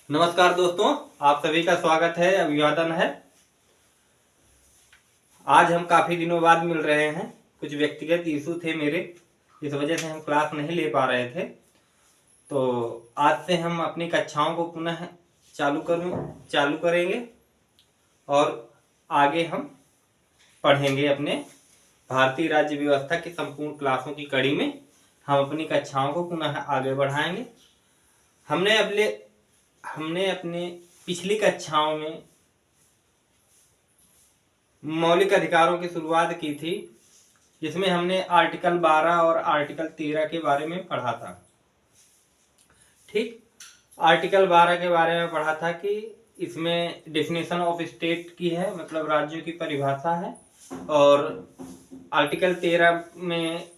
नमस्कार दोस्तों, आप सभी का स्वागत है, अभिवादन है। आज हम काफ़ी दिनों बाद मिल रहे हैं। कुछ व्यक्तिगत इशू थे मेरे, इस वजह से हम क्लास नहीं ले पा रहे थे। तो आज से हम अपनी कक्षाओं को पुनः चालू करेंगे और आगे हम पढ़ेंगे। अपने भारतीय राज्य व्यवस्था की संपूर्ण क्लासों की कड़ी में हम अपनी कक्षाओं को पुनः आगे बढ़ाएंगे। हमने अपने पिछली कक्षाओं में मौलिक अधिकारों की शुरुआत की थी, जिसमें हमने आर्टिकल 12 और आर्टिकल 13 के बारे में पढ़ा था। ठीक, आर्टिकल 12 के बारे में पढ़ा था कि इसमें डेफिनेशन ऑफ स्टेट की है, मतलब राज्यों की परिभाषा है। और आर्टिकल 13 में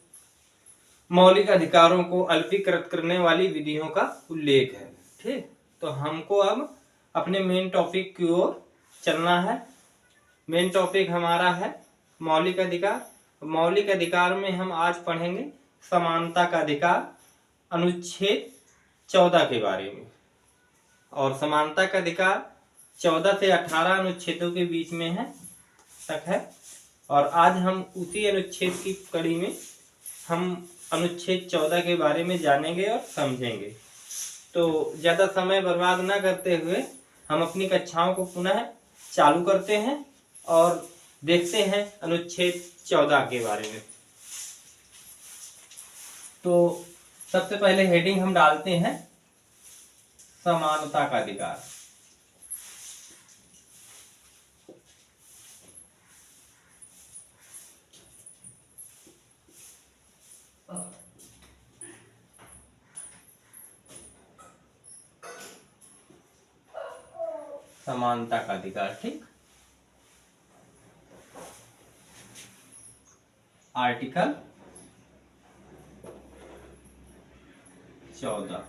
मौलिक अधिकारों को अल्पीकृत करने वाली विधियों का उल्लेख है। ठीक, तो हमको अब अपने मेन टॉपिक की ओर चलना है। मेन टॉपिक हमारा है मौलिक अधिकार। मौलिक अधिकार में हम आज पढ़ेंगे समानता का अधिकार, अनुच्छेद 14 के बारे में। और समानता का अधिकार 14 से 18 अनुच्छेदों के बीच में है। और आज हम उसी अनुच्छेद की कड़ी में हम अनुच्छेद 14 के बारे में जानेंगे और समझेंगे। तो ज़्यादा समय बर्बाद न करते हुए हम अपनी कक्षाओं को पुनः चालू करते हैं और देखते हैं अनुच्छेद 14 के बारे में। तो सबसे पहले हेडिंग हम डालते हैं समानता का अधिकार। समानता का अधिकार, ठीक। आर्टिकल 14।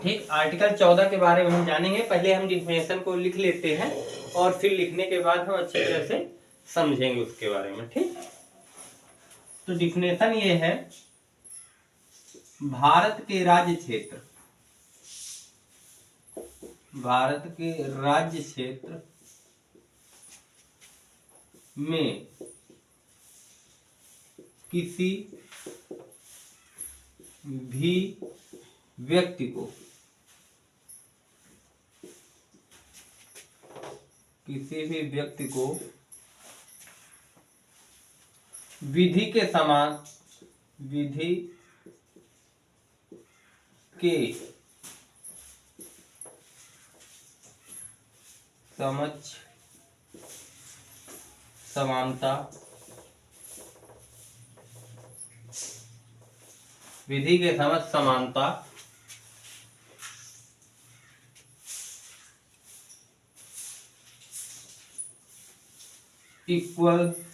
ठीक, आर्टिकल 14 के बारे में हम जानेंगे। पहले हम डिफिनेशन को लिख लेते हैं और फिर लिखने के बाद हम अच्छी तरह से समझेंगे उसके बारे में। ठीक, तो डिफिनेशन ये है, भारत के राज्य क्षेत्र में किसी भी व्यक्ति को विधि के समक्ष समानता इक्वलिटी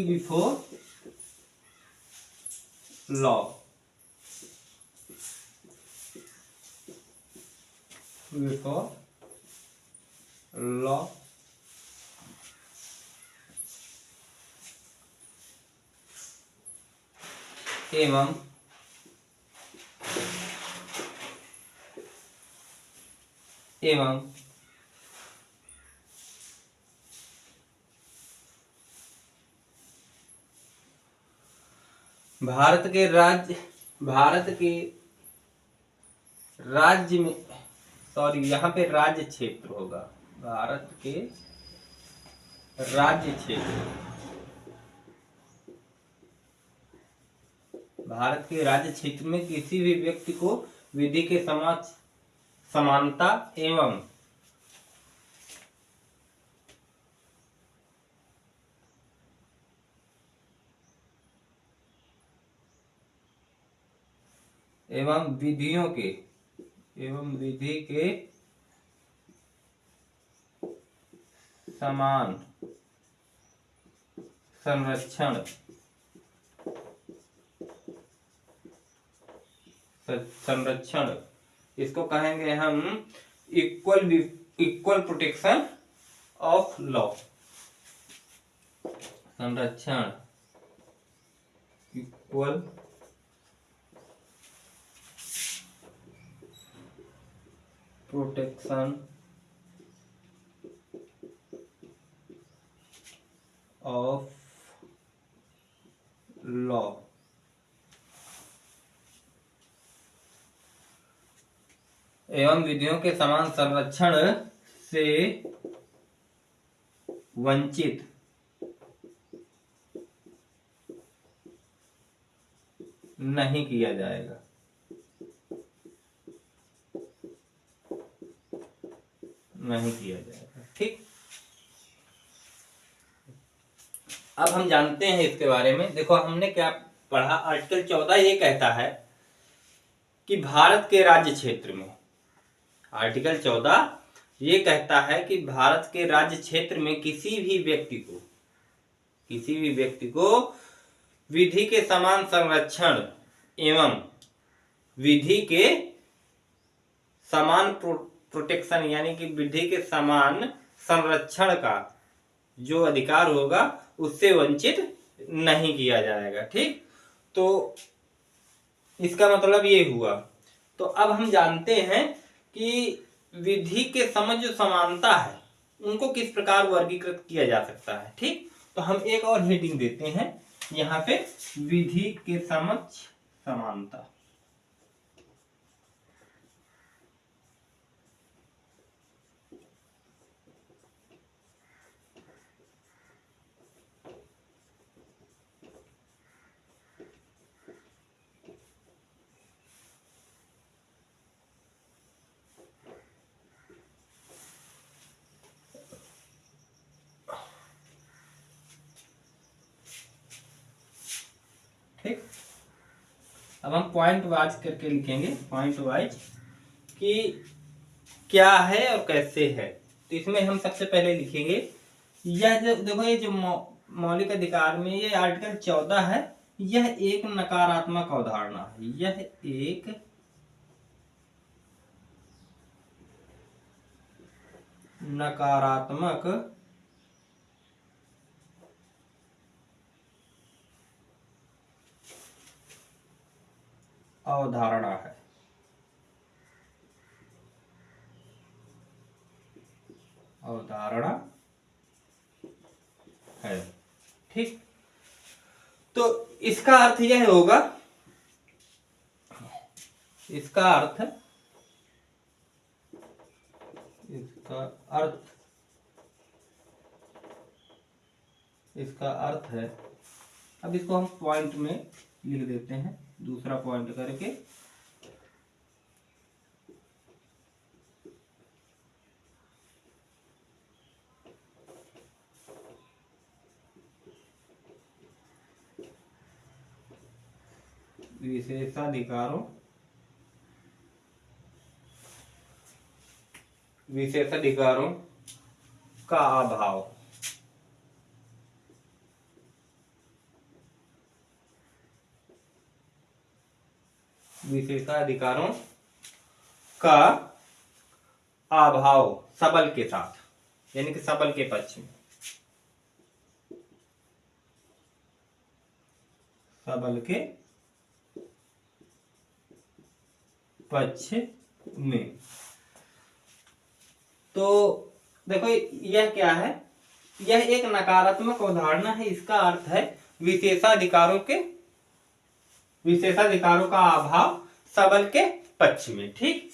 बिफोर लॉ एवं भारत के राज्य में, सॉरी यहाँ पे राज्य क्षेत्र होगा, भारत के राज्य क्षेत्र में किसी भी व्यक्ति को विधि के समक्ष समानता एवं विधि के समान संरक्षण, इसको कहेंगे हम इक्वल प्रोटेक्शन ऑफ लॉ, संरक्षण इक्वल प्रोटेक्शन ऑफ लॉ। एवं विधियों के समान संरक्षण से वंचित नहीं किया जाएगा। नहीं किया जाएगा। ठीक, अब हम जानते हैं इसके बारे में। देखो हमने क्या पढ़ा, आर्टिकल 14 ये कहता है कि भारत के राज्य क्षेत्र में, आर्टिकल 14 ये कहता है कि भारत के राज्य क्षेत्र में किसी भी व्यक्ति को विधि के समान संरक्षण एवं विधि के समान प्रोटेक्शन यानी कि विधि के समान संरक्षण का जो अधिकार होगा उससे वंचित नहीं किया जाएगा। ठीक, तो इसका मतलब ये हुआ। तो अब हम जानते हैं कि विधि के समझ जो समानता है उनको किस प्रकार वर्गीकृत किया जा सकता है। ठीक, तो हम एक और हेडिंग देते हैं यहाँ पे, विधि के समझ समानता। ठीक, अब हम पॉइंट वाइज करके लिखेंगे, पॉइंट वाइज कि क्या है और कैसे है। तो इसमें हम सबसे पहले लिखेंगे, यह जो देखो ये जो मौलिक अधिकार में ये आर्टिकल 14 है, यह एक नकारात्मक अवधारणा है। यह एक नकारात्मक अवधारणा है। अवधारणा है। ठीक, तो इसका अर्थ यह होगा, इसका अर्थ है, अब इसको हम पॉइंट में लिख देते हैं, दूसरा पॉइंट करके। विशेषाधिकारों का अभाव। विशेषाधिकारों का अभाव सबल के साथ, यानी कि सबल के पक्ष में। सबल के पक्ष में। तो देखो यह क्या है, यह एक नकारात्मक अवधारणा है। इसका अर्थ है विशेषाधिकारों का अभाव सबल के पक्ष में। ठीक,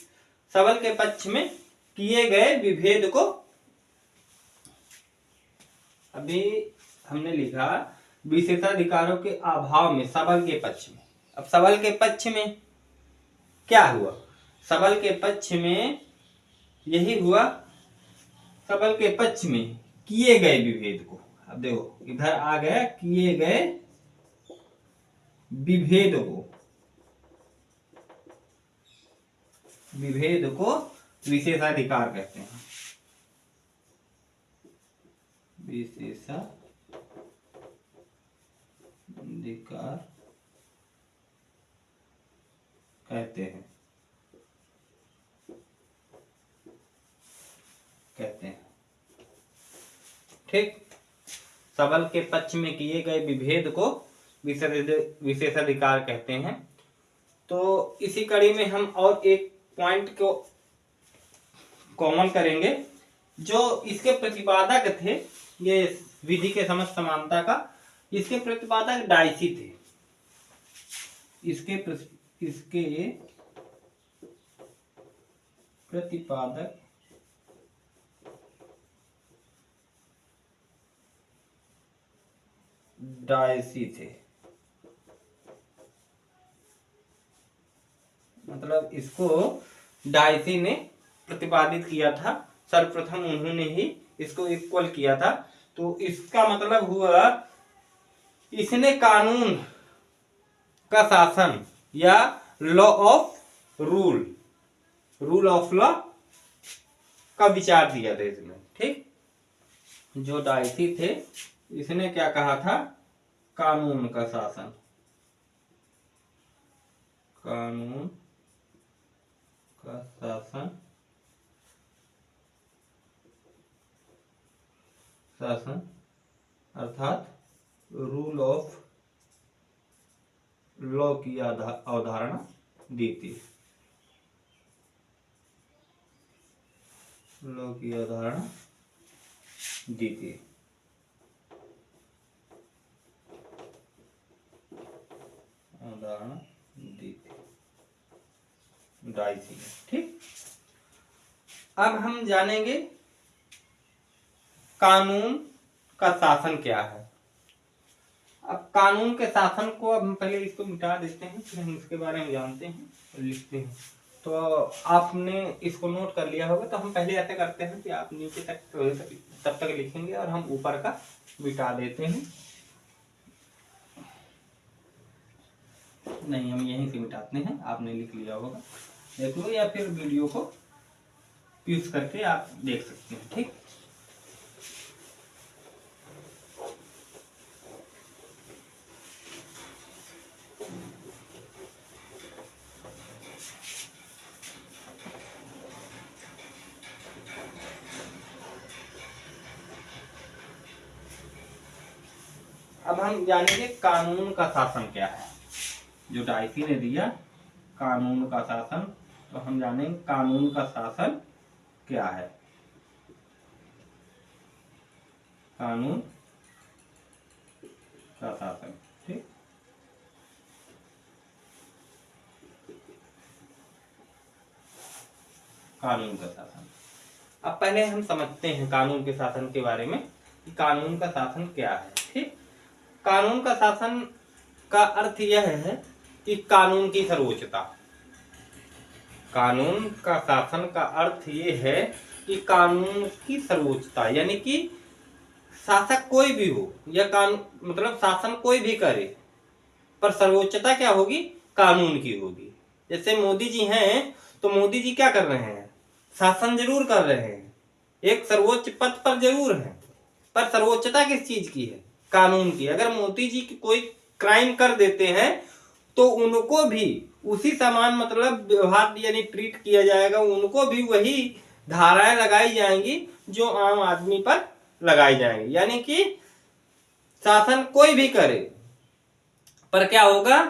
सबल के पक्ष में किए गए विभेद को, अभी हमने लिखा विशेषाधिकारों के अभाव में सबल के पक्ष में। अब सबल के पक्ष में क्या हुआ, सबल के पक्ष में यही हुआ, सबल के पक्ष में किए गए विभेद को। अब देखो इधर आ गया, किए गए विभेद को विशेषाधिकार कहते हैं। विशेषाधिकार कहते हैं। ठीक, सबल के पक्ष में किए गए विभेद को विशेषाधिकार कहते हैं। तो इसी कड़ी में हम और एक पॉइंट को कॉमन करेंगे। जो इसके प्रतिपादक थे, ये विधि के समस्त समानता का, इसके प्रतिपादक डाइसी थे। इसके प्रतिपादक डाइसी थे। मतलब इसको डाइसी ने प्रतिपादित किया था, सर्वप्रथम उन्होंने ही इसको इक्वल किया था। तो इसका मतलब हुआ इसने कानून का शासन या law of rule of law का विचार दिया था इसमें। ठीक, जो डाइसी थे इसने क्या कहा था? कानून का शासन, कानून का शासन अर्थात रूल ऑफ लॉ की अवधारणा दी थी। लॉ की अवधारणा दी थी। डाइसी। ठीक, अब हम जानेंगे कानून का शासन क्या है। अब कानून के शासन को अब हम पहले इसको मिटा देते हैं, फिर हम इसके बारे में जानते हैं और लिखते हैं। तो आपने इसको नोट कर लिया होगा। तो हम पहले ऐसे करते हैं कि आप नीचे तक तब तक लिखेंगे और हम ऊपर का मिटा देते हैं। नहीं, हम यहीं से मिटाते हैं। आपने लिख लिया होगा, देख लो, या फिर वीडियो को पॉज करके आप देख सकते हैं। ठीक, अब हम जानेंगे कानून का शासन क्या है। जो डाइसी ने दिया कानून का शासन, तो हम जानेंगे कानून का शासन क्या है। कानून का शासन। ठीक, कानून का शासन। अब पहले हम समझते हैं कानून के शासन के बारे में कि कानून का शासन क्या है। ठीक, कानून का शासन का अर्थ यह है कि कानून की सर्वोच्चता। कानून का शासन का अर्थ यह है कि कानून की सर्वोच्चता, यानी कि शासक कोई भी हो या कानून, मतलब शासन कोई भी करे, पर सर्वोच्चता क्या होगी? कानून की होगी। जैसे मोदी जी हैं, तो मोदी जी क्या कर रहे हैं? शासन जरूर कर रहे हैं, एक सर्वोच्च पद पर जरूर है, पर सर्वोच्चता किस चीज की है? कानून की। अगर मोदी जी कोई क्राइम कर देते हैं तो उनको भी उसी समान मतलब व्यवहार यानी ट्रीट किया जाएगा, उनको भी वही धाराएं लगाई जाएंगी जो आम आदमी पर लगाई जाएंगी। यानी कि शासन कोई भी करे, पर क्या होगा?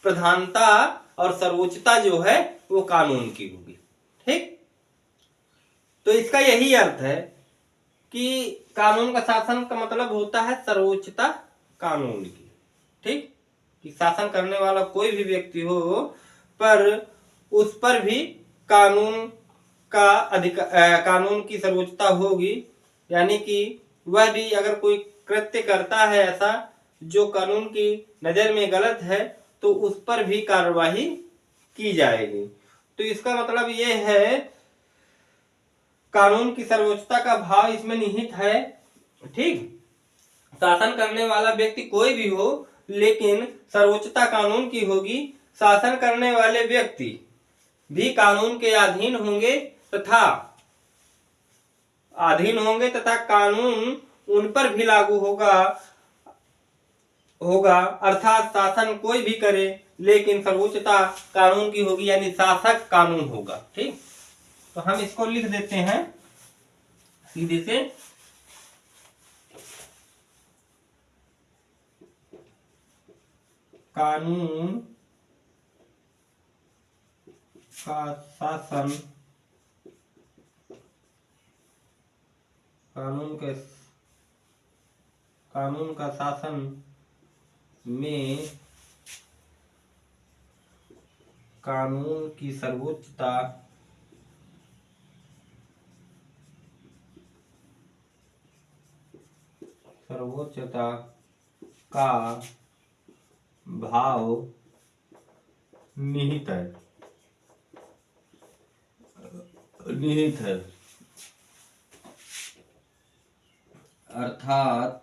प्रधानता और सर्वोच्चता जो है वो कानून की होगी। ठीक, तो इसका यही अर्थ है कि कानून का शासन का मतलब होता है सर्वोच्चता कानून की। ठीक, कि शासन करने वाला कोई भी व्यक्ति हो, पर उस पर भी कानून का कानून की सर्वोच्चता होगी। यानी कि वह भी अगर कोई कृत्य करता है ऐसा जो कानून की नजर में गलत है, तो उस पर भी कार्रवाई की जाएगी। तो इसका मतलब ये है कानून की सर्वोच्चता का भाव इसमें निहित है। ठीक, शासन करने वाला व्यक्ति कोई भी हो, लेकिन सर्वोच्चता कानून की होगी। शासन करने वाले व्यक्ति भी कानून के अधीन होंगे तथा कानून उन पर भी लागू होगा। अर्थात शासन कोई भी करे, लेकिन सर्वोच्चता कानून की होगी, यानी शासक कानून होगा। ठीक, तो हम इसको लिख देते हैं सीधे से। कानून का शासन, कानून का शासन में कानून की सर्वोच्चता का भाव निहित है अर्थात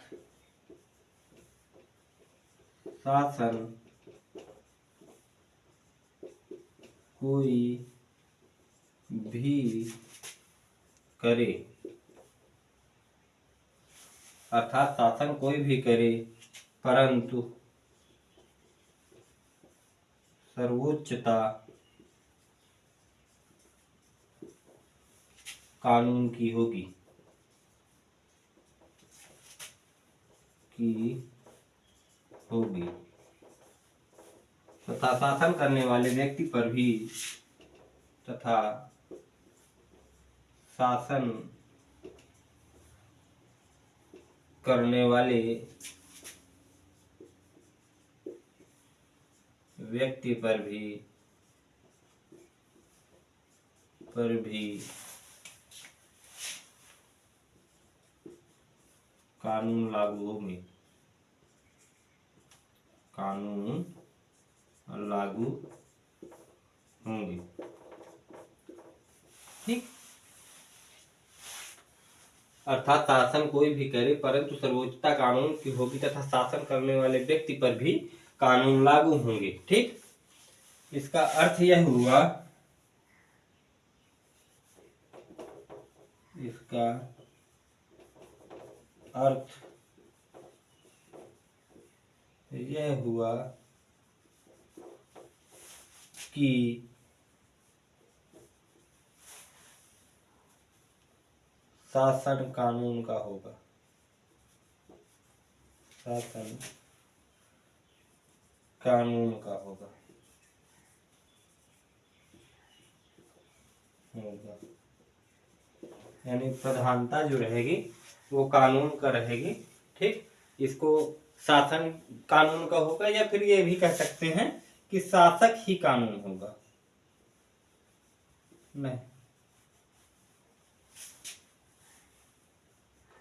शासन कोई भी करे, परंतु सर्वोच्चता कानून की होगी, तथा शासन करने वाले व्यक्ति पर भी कानून लागू होंगे। ठीक, अर्थात शासन कोई भी करे परंतु सर्वोच्चता कानून की होगी तथा शासन करने वाले व्यक्ति पर भी कानून लागू होंगे। ठीक, इसका अर्थ यह हुआ, कि शासन कानून का होगा, यानी प्रधानता जो रहेगी वो कानून का रहेगी। ठीक, इसको शासन कानून का होगा, या फिर ये भी कह सकते हैं कि शासक ही कानून होगा। नहीं,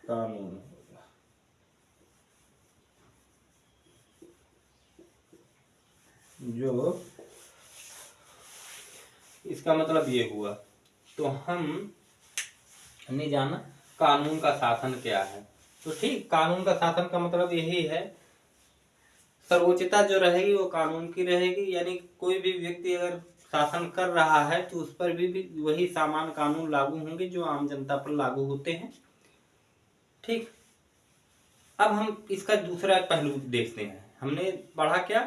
कानून होगा। जो इसका मतलब ये हुआ, तो हमने जाना कानून का शासन क्या है। तो ठीक, कानून का शासन का मतलब यही है, सर्वोच्चता जो रहेगी वो कानून की रहेगी, यानी कोई भी व्यक्ति अगर शासन कर रहा है तो उस पर भी वही समान कानून लागू होंगे जो आम जनता पर लागू होते हैं। ठीक, अब हम इसका दूसरा पहलू देखते हैं। हमने पढ़ा क्या,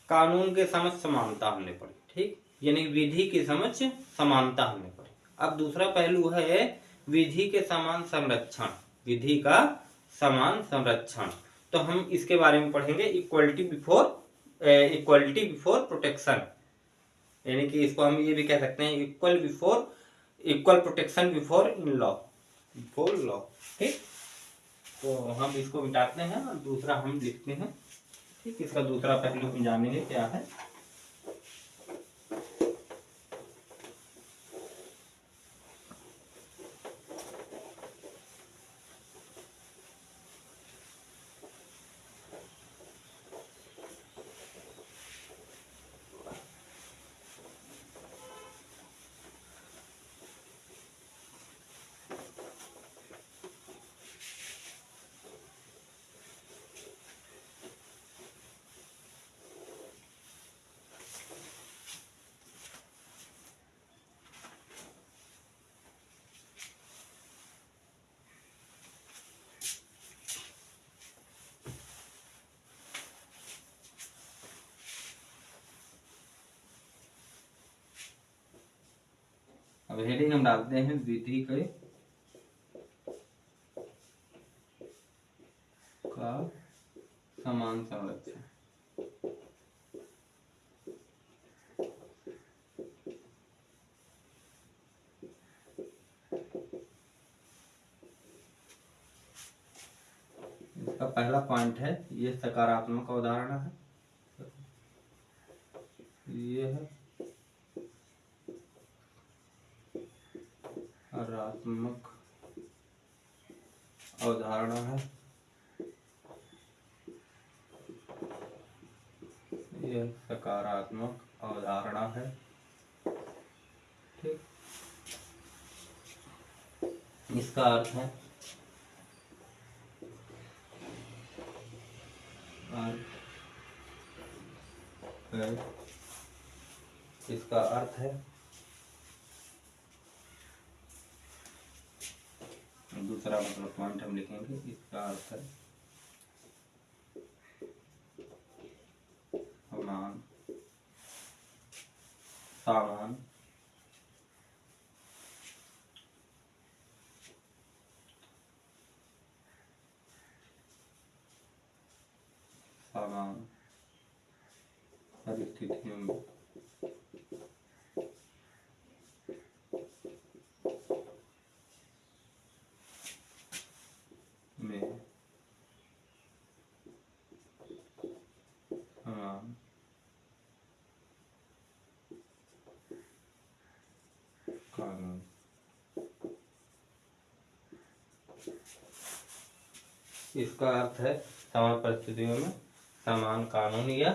कानून के समक्ष समानता हमने पढ़ी। ठीक, यानी विधि के समक्ष समानता हमने पढ़ी। अब दूसरा पहलू है विधि के समान संरक्षण, विधि का समान संरक्षण। तो हम इसके बारे में पढ़ेंगे, इक्वलिटी बिफोर प्रोटेक्शन, यानी कि इसको हम ये भी कह सकते हैं इक्वल प्रोटेक्शन बिफोर लॉ। ठीक, तो हम इसको मिटाते हैं और दूसरा हम लिखते हैं। ठीक, इसका दूसरा पहलू हम जानेंगे क्या है। अब हेडिंग हम डालते हैं विधि का समान संरक्षण। इसका पहला पॉइंट है, ये सकारात्मक अवधारणा है, ये है सकारात्मक अवधारणा है, यह सकारात्मक अवधारणा है। ठीक, इसका अर्थ है इसका अर्थ है दूसरा मतलब पॉइंट हम लिखेंगे, इसका अर्थ है समान सामान सामान परिस्थितियों में समान कानून। इसका अर्थ है समान परिस्थितियों में समान कानून या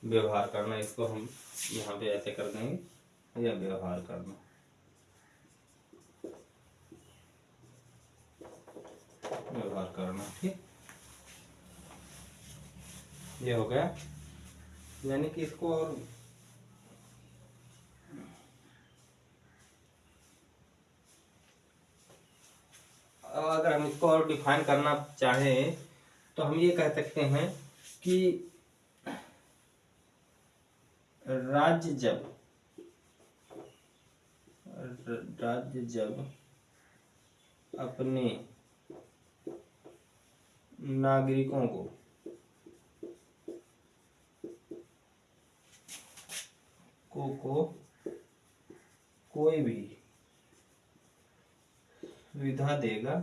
व्यवहार करना। इसको हम यहाँ पे ऐसे कर देंगे, या व्यवहार करना, व्यवहार करना। ठीक, ये हो गया। यानी कि इसको और अगर हम इसको और डिफाइन करना चाहें तो हम ये कह सकते हैं कि राज्य जब अपने नागरिकों को कोई भी सुविधा देगा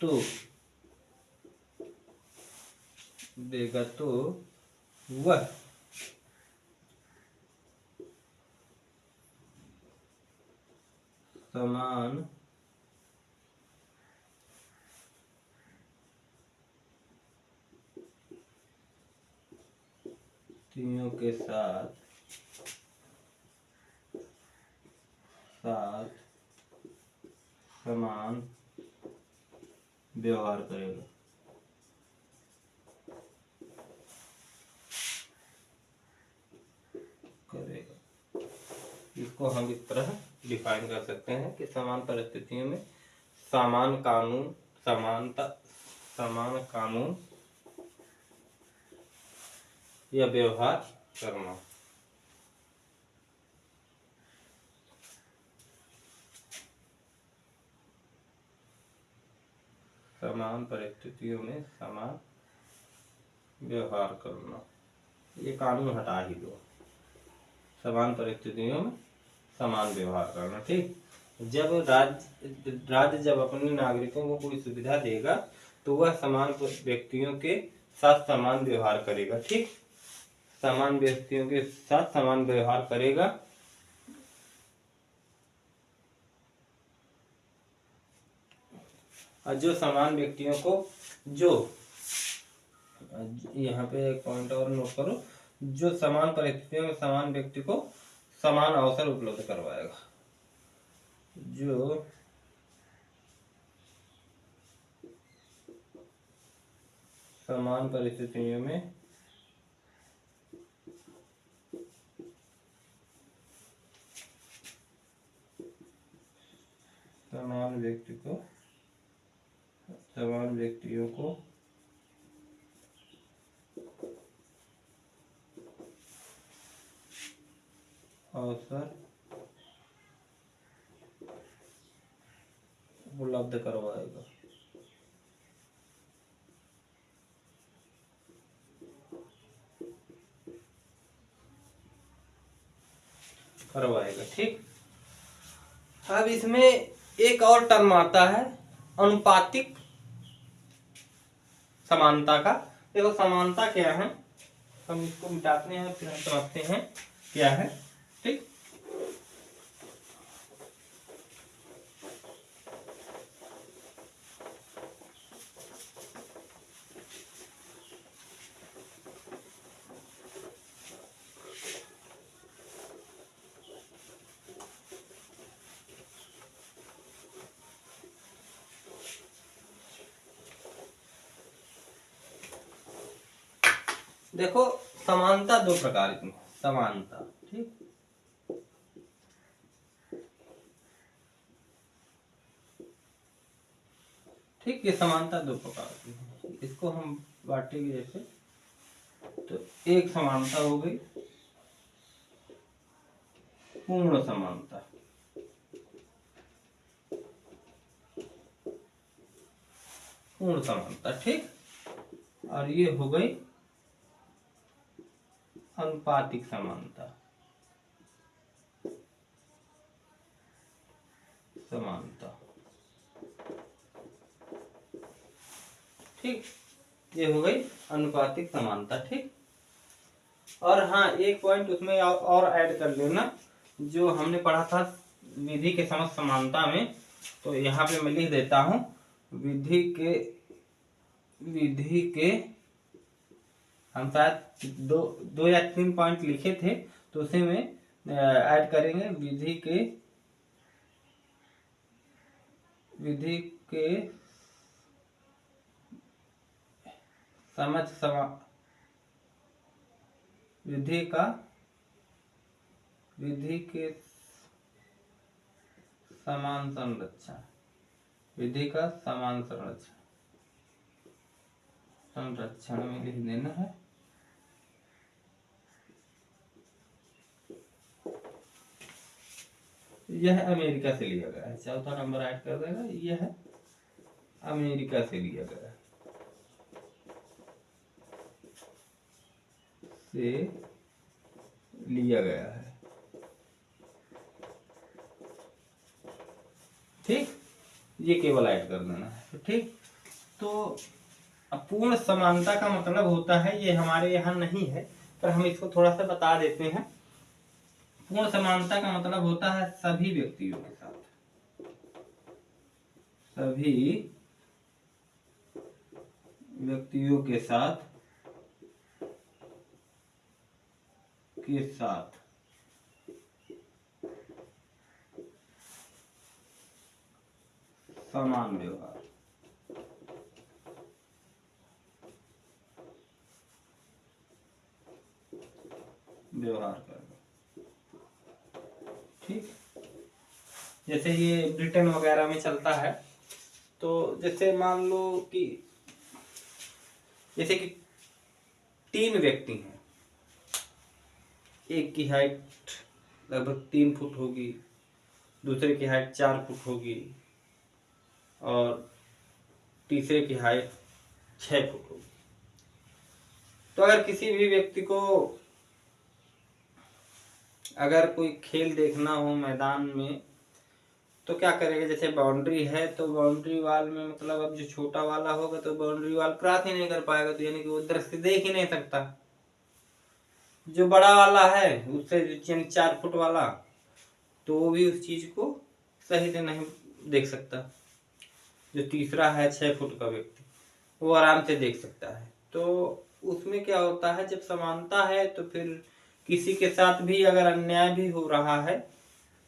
तो वह समान व्यक्तियों के साथ समान व्यवहार करेगा। इसको हम इस तरह डिफाइन कर सकते हैं कि समान परिस्थितियों में समान कानून या व्यवहार करना। समान परिस्थितियों में समान व्यवहार करना, ये कानून हटा ही दो, समान परिस्थितियों में समान व्यवहार करना। ठीक, जब राज्य जब अपने नागरिकों को कोई सुविधा देगा तो वह समान व्यक्तियों के साथ समान व्यवहार करेगा। ठीक, समान व्यक्तियों के साथ समान व्यवहार करेगा। और जो समान व्यक्तियों को, जो यहाँ पे एक पॉइंट और नोट करो, जो समान परिस्थितियों में समान व्यक्ति को समान अवसर उपलब्ध करवाएगा। जो समान परिस्थितियों में समान व्यक्तियों को अवसर उपलब्ध करवाएगा। ठीक। अब इसमें एक और टर्म आता है अनुपातिक समानता का। देखो समानता क्या है, हम इसको मिटाते हैं फिर हम समझते हैं क्या है। ठीक, देखो समानता दो प्रकार की है। समानता, ठीक, ठीक, ये समानता दो प्रकार की है। इसको हम बांटेंगे जैसे, तो एक समानता हो गई पूर्ण समानता, पूर्ण समानता, ठीक। और ये हो गई अनुपातिक समानता, समानता, ठीक, ये हो गई अनुपातिक समानता। ठीक, और हाँ एक पॉइंट उसमें और ऐड कर लेना, जो हमने पढ़ा था विधि के समस्त समानता में, तो यहाँ पे मैं लिख देता हूँ विधि के हम शायद दो या 3 पॉइंट लिखे थे, तो उसे में ऐड करेंगे विधि के समझ विधि के समान संरक्षण, विधि का समान संरक्षण में लिख देना है। यह अमेरिका से लिया गया है, चौथा नंबर ऐड कर देगा, यह अमेरिका से लिया गया है, ठीक, ये केवल ऐड कर देना है। ठीक, तो पूर्ण समानता का मतलब होता है, ये हमारे यहाँ नहीं है पर हम इसको थोड़ा सा बता देते हैं। पूर्ण समानता का मतलब होता है सभी व्यक्तियों के साथ, समान व्यवहार करना। ठीक, जैसे ये ब्रिटेन वगैरह में चलता है, तो जैसे मान लो कि जैसे कि 3 व्यक्ति हैं, एक की हाइट लगभग 3 फुट होगी, दूसरे की हाइट 4 फुट होगी और तीसरे की हाइट 6 फुट होगी। तो अगर किसी भी व्यक्ति को अगर कोई खेल देखना हो मैदान में, तो क्या करेगा, जैसे बाउंड्री है तो बाउंड्री वाल में मतलब अब जो छोटा वाला होगा तो बाउंड्री वाल क्रॉस ही नहीं कर पाएगा, तो यानी कि वो दृश्य देख ही नहीं सकता। जो बड़ा वाला है उससे 4 फुट वाला, तो वो भी उस चीज को सही से नहीं देख सकता। जो तीसरा है 6 फुट का व्यक्ति, वो आराम से देख सकता है। तो उसमें क्या होता है, जब समानता है तो फिर किसी के साथ भी अगर अन्याय भी हो रहा है,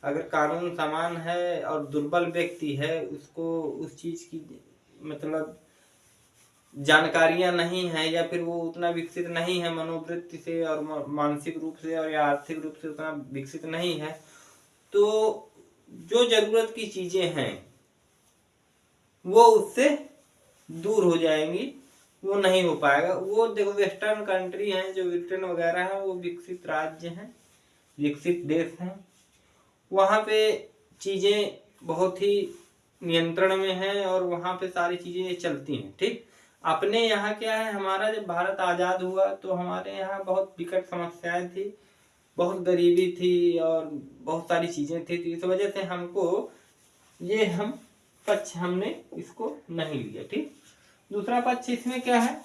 अगर कानून समान है और दुर्बल व्यक्ति है, उसको उस चीज की मतलब जानकारियां नहीं है या फिर वो उतना विकसित नहीं है मनोवृत्ति से और मानसिक रूप से और या आर्थिक रूप से उतना विकसित नहीं है, तो जो जरूरत की चीजें हैं वो उससे दूर हो जाएंगी, वो नहीं हो पाएगा। वो देखो वेस्टर्न कंट्री हैं जो ब्रिटेन वगैरह है, वो विकसित राज्य हैं, विकसित देश हैं, वहाँ पे चीजें बहुत ही नियंत्रण में है और वहाँ पे सारी चीज़ें चलती हैं। ठीक, अपने यहाँ क्या है, हमारा जब भारत आज़ाद हुआ तो हमारे यहाँ बहुत विकट समस्याएं थी, बहुत गरीबी थी और बहुत सारी चीज़ें थी। तो इस वजह से हमको ये हम पक्ष हमने इसको नहीं लिया। ठीक, दूसरा पक्ष इसमें क्या है,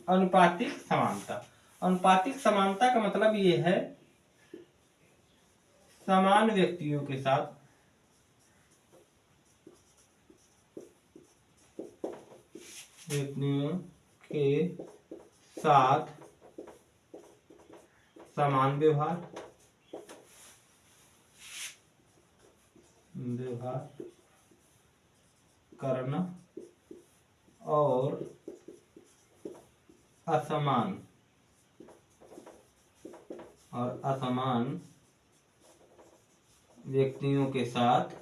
अनुपातिक समानता। अनुपातिक समानता का मतलब ये है समान व्यक्तियों के साथ समान व्यवहार करना और असमान व्यक्तियों के साथ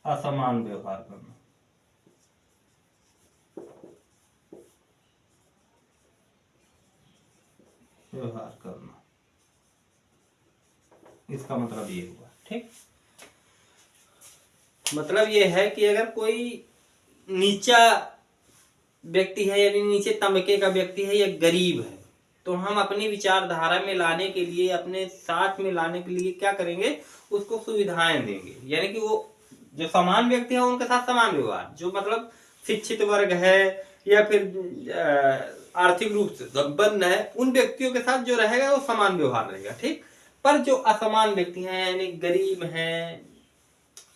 असमान व्यवहार करना। इसका मतलब ये हुआ। ठीक, मतलब ये है कि अगर कोई नीचा व्यक्ति है यानी नीचे तबके का व्यक्ति है या गरीब है, तो हम अपनी विचारधारा में लाने के लिए, अपने साथ में लाने के लिए क्या करेंगे, उसको सुविधाएं देंगे। यानी कि वो जो समान व्यक्ति है उनके साथ समान व्यवहार, जो मतलब शिक्षित वर्ग है या फिर आर्थिक रूप से संपन्न है, उन व्यक्तियों के साथ जो रहेगा वो समान व्यवहार रहेगा। ठीक, पर जो असमान व्यक्ति हैं यानी गरीब हैं,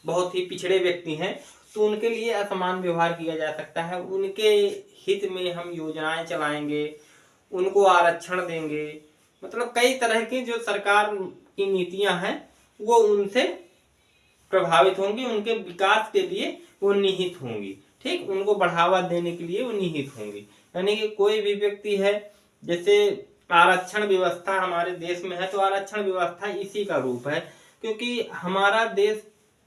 बहुत ही पिछड़े व्यक्ति हैं, तो उनके लिए असमान व्यवहार किया जा सकता है। उनके हित में हम योजनाएं चलाएंगे, उनको आरक्षण देंगे, मतलब कई तरह की जो सरकार की नीतियां हैं वो उनसे प्रभावित होंगी, उनके विकास के लिए वो निहित होंगी। ठीक, उनको बढ़ावा देने के लिए वो निहित होंगी। यानी कि कोई भी व्यक्ति है, जैसे आरक्षण व्यवस्था हमारे देश में है, तो आरक्षण व्यवस्था इसी का रूप है, क्योंकि हमारा देश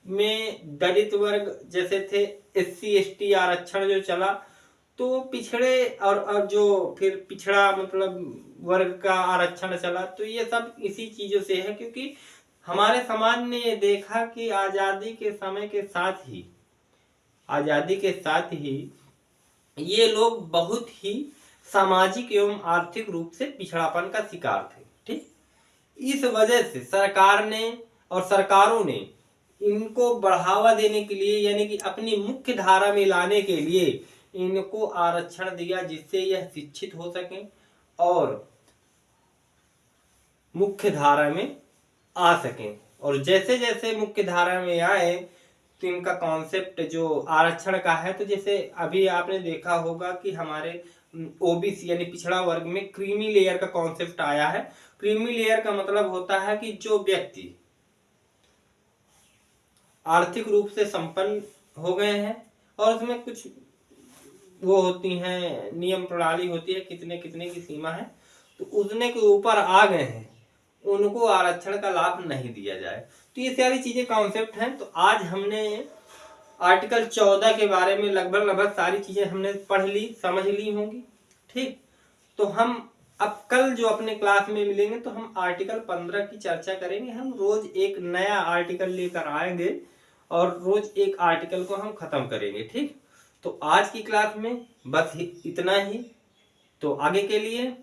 में दलित वर्ग जैसे थे, SC ST आरक्षण जो चला, तो पिछड़े और जो फिर पिछड़ा मतलब वर्ग का आरक्षण चला, तो ये सब इसी चीजों से है, क्योंकि हमारे समाज ने ये देखा कि आजादी के समय के साथ ही ये लोग बहुत ही सामाजिक एवं आर्थिक रूप से पिछड़ापन का शिकार थे। ठीक, इस वजह से सरकार ने और सरकारों ने इनको बढ़ावा देने के लिए, यानी कि अपनी मुख्य धारा में लाने के लिए इनको आरक्षण दिया, जिससे यह शिक्षित हो सके और मुख्य धारा में आ सकें। और जैसे जैसे मुख्य धारा में आए तो इनका कॉन्सेप्ट जो आरक्षण का है, तो जैसे अभी आपने देखा होगा कि हमारे OBC यानी पिछड़ा वर्ग में क्रीमी लेयर का कॉन्सेप्ट आया है। क्रीमी लेयर का मतलब होता है कि जो व्यक्ति आर्थिक रूप से संपन्न हो गए हैं और उसमें कुछ वो होती हैं, नियम प्रणाली होती है, कितने कितने की सीमा है, तो उतने के ऊपर आ गए हैं, उनको आरक्षण का लाभ नहीं दिया जाए। तो ये सारी चीजें कॉन्सेप्ट हैं। तो आज हमने आर्टिकल 14 के बारे में लगभग सारी चीजें हमने पढ़ ली, समझ ली होंगी। ठीक, तो हम अब कल जो अपने क्लास में मिलेंगे तो हम आर्टिकल 15 की चर्चा करेंगे। हम रोज एक नया आर्टिकल लेकर आएंगे और रोज एक आर्टिकल को हम खत्म करेंगे। ठीक, तो आज की क्लास में बस इतना ही। तो आगे के लिए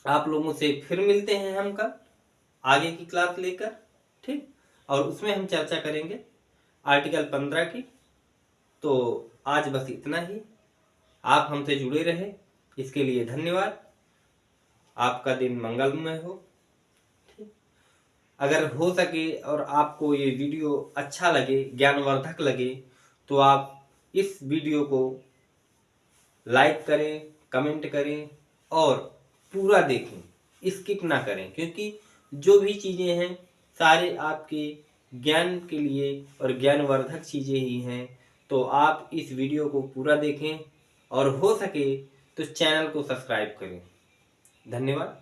आप लोगों से फिर मिलते हैं हम कल आगे की क्लास लेकर। ठीक, और उसमें हम चर्चा करेंगे आर्टिकल 15 की। तो आज बस इतना ही। आप हमसे जुड़े रहे इसके लिए धन्यवाद। आपका दिन मंगलमय हो। ठीक, अगर हो सके और आपको ये वीडियो अच्छा लगे, ज्ञानवर्धक लगे, तो आप इस वीडियो को लाइक करें, कमेंट करें और पूरा देखें, स्किप ना करें, क्योंकि जो भी चीज़ें हैं सारे आपके ज्ञान के लिए और ज्ञानवर्धक चीज़ें ही हैं। तो आप इस वीडियो को पूरा देखें और हो सके तो चैनल को सब्सक्राइब करें। धन्यवाद।